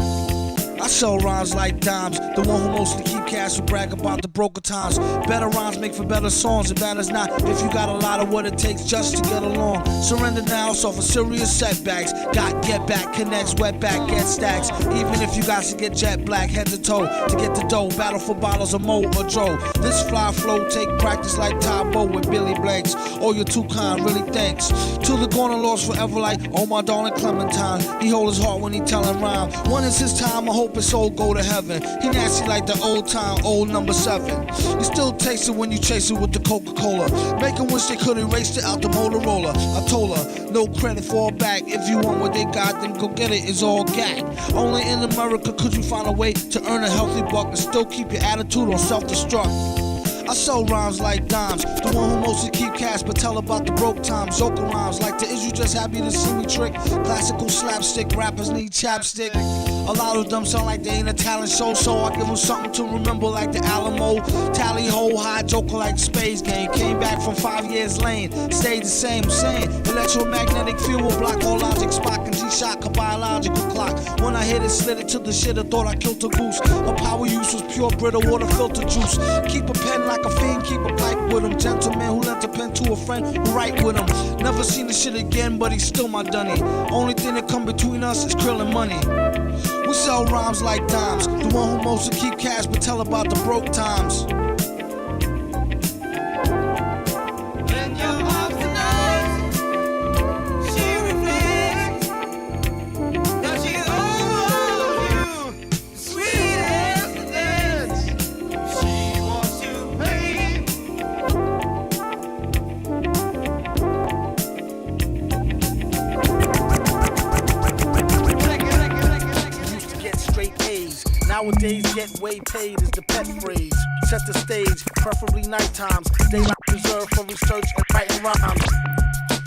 I sell rhymes like dimes, the one who mostly keep cash who brag about the broker times. Better rhymes make for better songs, and bad as not if you got a lot of what it takes just to get along. Surrender now, suffer serious setbacks. Got get back, connects, wet back, get stacks. Even if you got to get jet black, head to toe to get the dough. Battle for bottles of Mo or Joe. This fly flow take practice like Tybo with Billy Blanks. Oh, you're too kind, really thanks. To the corner lost forever like, oh my darling Clementine. He hold his heart when he tellin' rhyme. When is his time, I hope his soul go to heaven. He nasty like the old time, old number 7. You still taste it when you chase it with the Coca-Cola. Make him wish they could erase it out the Motorola. I told her, no credit, fall back. If you want what they got, then go get it, it's all gag. Only in America could you find a way to earn a healthy buck and still keep your attitude on self-destruct. I sell rhymes like dimes, the one who mostly keep cash but tell about the broke times. Joker rhymes like the is you just happy to see me trick. Classical slapstick rappers need chapstick. A lot of them sound like they in a talent show, so I give them something to remember like the Alamo. Tally ho, high joker like Space Game. Came back from 5 years lane, stayed the same. Electromagnetic field will block all logic. Spock and G-Shock, a biological clock. When I hit it, slid it to the shit, I thought I killed a goose. Her power use was pure Brita water, filter juice. Keep a pen like a fiend, keep a pipe with him. Gentleman who lent a pen to a friend who write with him. Never seen this shit again, but he's still my dunny. Only thing that come between us is krill and money. We sell rhymes like dimes, the one who mostly keep cash but tell about the broke times. Nowadays, get way paid is the pet phrase. Set the stage, preferably night times. Daylight reserved for research and writing rhymes.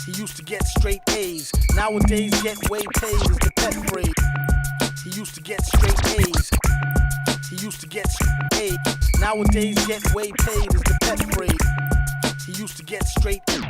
He used to get straight A's. Nowadays, get way paid is the pet phrase. He used to get straight A's. He used to get straight A's. Nowadays, get way paid is the pet phrase. He used to get straight A's.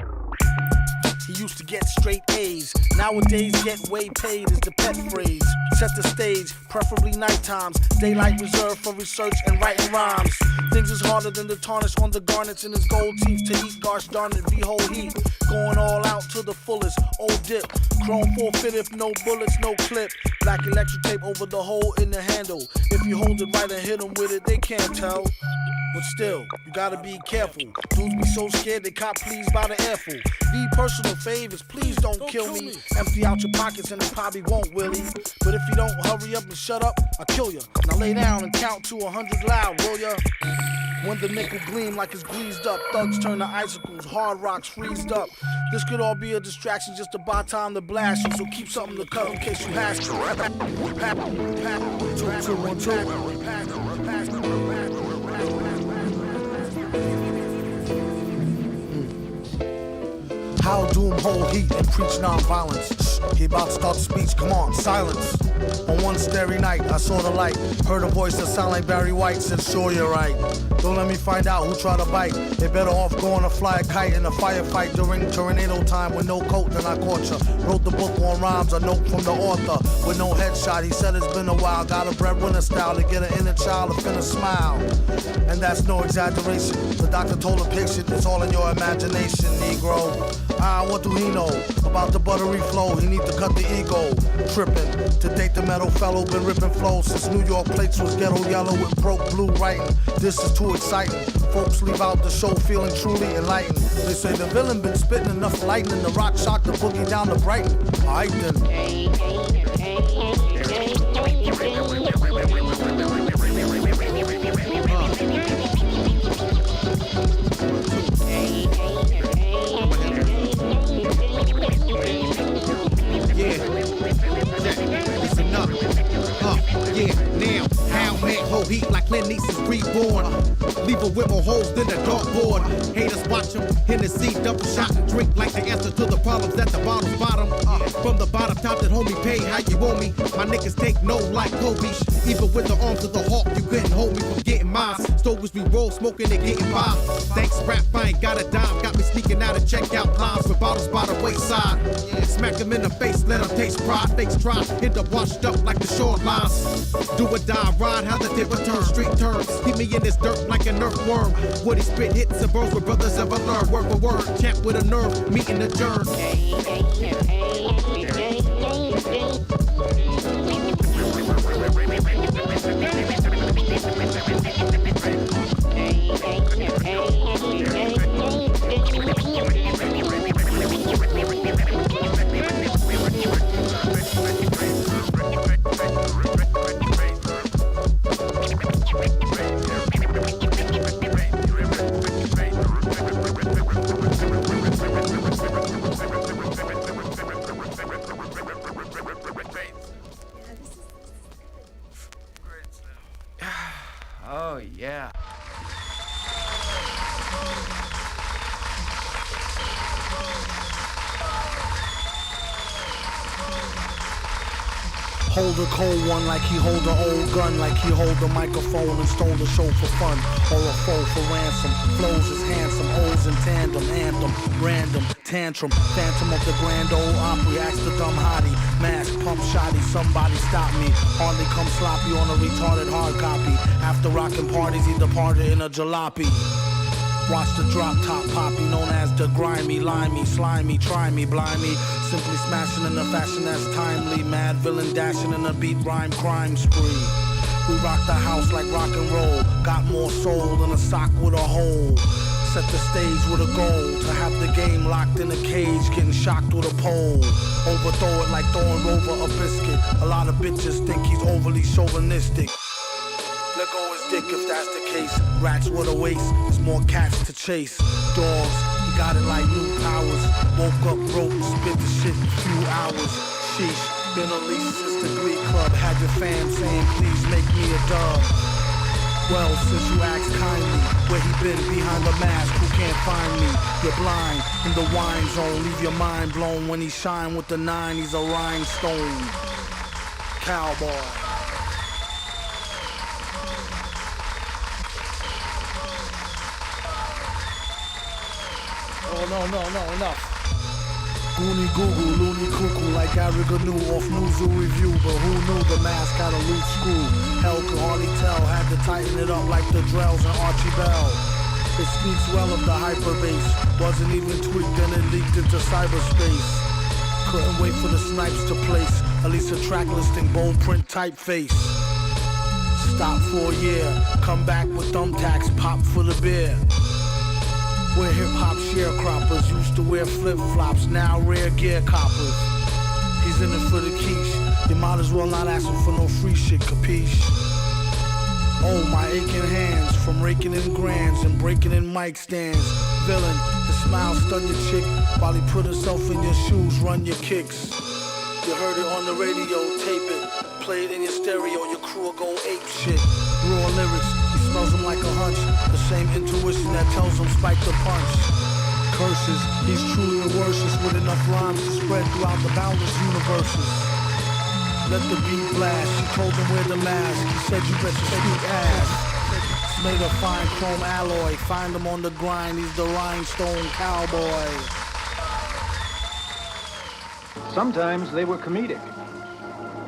He used to get straight A's. Nowadays, get way paid is the pet phrase. Set the stage, preferably night times. Daylight reserved for research and writing rhymes. Things is harder than the tarnish on the garnets in his gold teeth to eat. Gosh darn it, behold heat. Going all out to the fullest. Old dip. Chrome forfeit if no bullets, no clip. Black electric tape over the hole in the handle. If you hold it right and hit them with it, they can't tell. But still, you gotta be careful. Dudes be so scared they cop please by the airful. Be personal favors, please don't kill me. Empty out your pockets and they probably won't, Willie. But if you don't hurry up and shut up, I'll kill ya. Now lay down and count to 100 loud, will ya? When the nickel gleam like it's greased up, thugs turn to icicles, hard rocks freezed up. This could all be a distraction just to buy time to blast you, so keep something to cut in case you has to. 2, 1, 2. How doom hold heat and preach non-violence. He about to start the speech, come on, silence. On one starry night, I saw the light. Heard a voice that sounded like Barry White, said sure you're right. Don't let me find out who tried to bite. They better off going to fly a kite in a firefight during tornado time with no coat, then I caught ya. Wrote the book on rhymes, a note from the author. With no headshot, he said it's been a while. Got a breadwinner style to get an inner child to finna smile. And that's no exaggeration. The doctor told the patient it's all in your imagination, Negro. What do he know about the buttery flow? He need to cut the ego. Trippin', to date the metal fellow, been ripping flows since New York plates was ghetto yellow with broke blue writing. This is too exciting. Folks leave out the show feeling truly enlightened. They say the villain been spitting enough lightning. The rock shocked the boogie down to Brighton. Alright then. Yeah, now, how man hold heat like Clint East's reborn. Leave a with more holes than a dartboard. Haters watch him, Hennessy, double shot and drink like the answer to the problems at the bottle's bottom. From the bottom top that homie pay how you owe me. My niggas take no like Kobe. Even with the arms of the hawk, you couldn't hold me from getting mine. Stovers we roll, smoking and getting by. Thanks rap, I ain't got a dime. Got me sneaking out of checkout lines with bottles by the wayside. Smack them in the face, let them taste pride. Fakes try, end up washed up like the shorelines. Do or die, ride, how the tip return, street turns. Keep me in this dirt like an earthworm. Woody spit hits and burns where brothers ever learn. Word for word, champ with a nerve, meeting the germ. Oh, yeah. Hold a cold one like he hold an old gun, like he hold a microphone and stole the show for fun, or a foe for ransom. Flows is handsome, O's in tandem, anthem, random, tantrum, phantom of the Grand Ole Opry. Ask the dumb hottie, mask, pump shotty, somebody stop me. Hardly come sloppy on a retarded hard copy. After rockin' parties, he departed in a jalopy. Watch the drop top poppy, known as the grimy, limey, slimy, try me, blind me. Simply smashing in a fashion that's timely. Mad villain dashing in a beat rhyme crime spree. We rock the house like rock and roll. Got more soul than a sock with a hole. Set the stage with a goal to have the game locked in a cage, getting shocked with a pole. Overthrow it like throwing Rover a biscuit. A lot of bitches think he's overly chauvinistic. Let go his dick if that's the case. Rats with a waist, there's more cats to chase. Dogs, he got it like new powers. Woke up broke, spit the shit in a few hours. Sheesh, been a lease since the Glee Club. Had your fam saying please make me a dub. Well, since you asked kindly, where he been behind the mask, who can't find me? You're blind, in the wine zone, leave your mind blown. When he shine with the 9, he's a rhinestone. Cowboy. Oh, no, enough. Goonie goo goo, loony cuckoo, like Ariganu off Newzoo Review. But who knew the mask had a loose screw? Hell could hardly tell, had to tighten it up like the Drells and Archie Bell. It speaks well of the hyperbase, wasn't even tweaked and it leaked into cyberspace. Couldn't wait for the snipes to place, at least a track listing, bold print typeface. Stop for a year, come back with thumbtacks, pop for the beer. We're hip-hop sharecroppers, used to wear flip-flops, now rare gear coppers. He's in it for the quiche, you might as well not ask him for no free shit, capiche? Oh, my aching hands from raking in grands and breaking in mic stands. Villain, the smile stun your chick while he put himself in your shoes, run your kicks. You heard it on the radio, tape it, play it in your stereo, your crew will go ape shit. Raw lyrics, he smells them like a hunch, the same intuition that tells him spike the punch. Curses, he's truly the worstest with enough rhymes to spread throughout the boundless universes. Let the beat blast, she told him wear the mask, he said you bet your sweet ass. It's made of fine chrome alloy, find him on the grind, he's the rhinestone cowboy. Sometimes they were comedic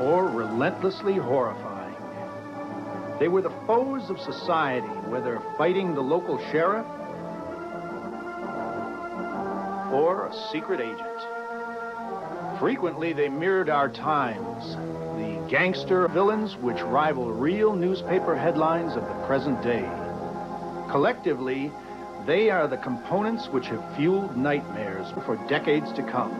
or relentlessly horrifying. They were the foes of society, whether fighting the local sheriff or a secret agent. Frequently, they mirrored our times, the gangster villains which rival real newspaper headlines of the present day. Collectively, they are the components which have fueled nightmares for decades to come.